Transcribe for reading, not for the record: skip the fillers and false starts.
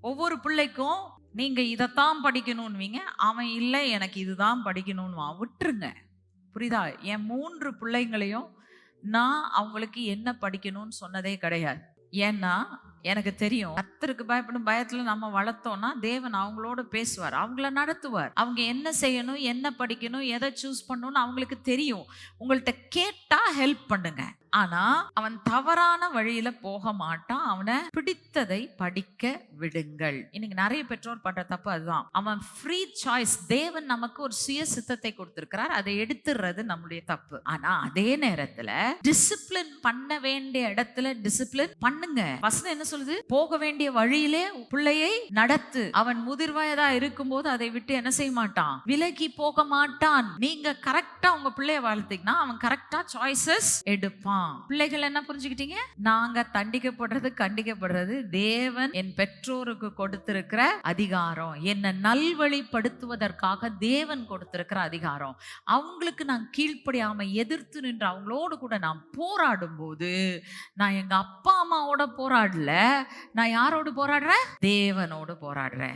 ஒவ்வொரு பிள்ளைக்கும் நீங்க இதைத்தான் படிக்கணும்னுவீங்க, அவன் இல்லை எனக்கு இதுதான் படிக்கணும்னுவான். விட்டுருங்க. புரியுதா? என் 3 பிள்ளைங்களையும் நான் அவங்களுக்கு என்ன படிக்கணும்னு சொன்னதே கிடையாது. ஏன்னா எனக்கு தெரியும், கர்த்தருக்கு பயப்படும் பயத்துல நம்ம வளர்த்தோம்னா தேவன் அவங்களோட பேசுவார், அவங்கள நடத்துவார். அவங்க என்ன செய்யணும், என்ன படிக்கணும், எதை சூஸ் பண்ணணும்னு அவங்களுக்கு தெரியும். உங்கள்கிட்ட கேட்டா ஹெல்ப் பண்ணுங்க. ஆனா அவன் தவறான வழியில போக மாட்டான். அவனை பிடித்ததை படிக்க விடுங்கள். இன்னைக்கு நிறைய பெற்றோர் பண்ற தப்பு அதுதான். அவன் ஃப்ரீ சாய்ஸ், தேவன் நமக்கு ஒரு சுய சித்தத்தை கொடுத்திருக்கிறார், அதை எடுத்துறது நம்முடைய தப்பு. ஆனா அதே நேரத்துல டிசிப்ளின் பண்ண வேண்டிய இடத்துல டிசிப்ளின் பண்ணுங்க. வசனம் என்ன சொல்லுது? போக வேண்டிய வழியிலே பிள்ளையை நடத்து. அவன் முதிர் வயதா இருக்கும்போது அதை விட்டு என்ன செய்ய மாட்டான், விலகி போக மாட்டான். நீங்க கரெக்டா உங்க பிள்ளைய வளர்த்தீங்கன்னா அவன் கரெக்டா சாய்ஸஸ் எடுப்பான். பிள்ளைகள் என்ன புரிஞ்சுக்கிட்டீங்க? நாங்க தண்டிக்கப்படுறது கண்டிக்கப்படுறது தேவன் என் பெற்றோருக்கு கொடுத்திருக்கிற அதிகாரம், என்ன நல்வழிப்படுத்துவதற்காக தேவன் கொடுத்திருக்கிற அதிகாரம். அவங்களுக்கு நான் கீழ்ப்படியாம எதிர்த்து நின்று அவங்களோடு கூட நான் போராடும் போது நான் எங்க அப்பா அம்மாவோட போராடல, நான் யாரோடு போராடுறேன்? தேவனோடு போராடுறேன்.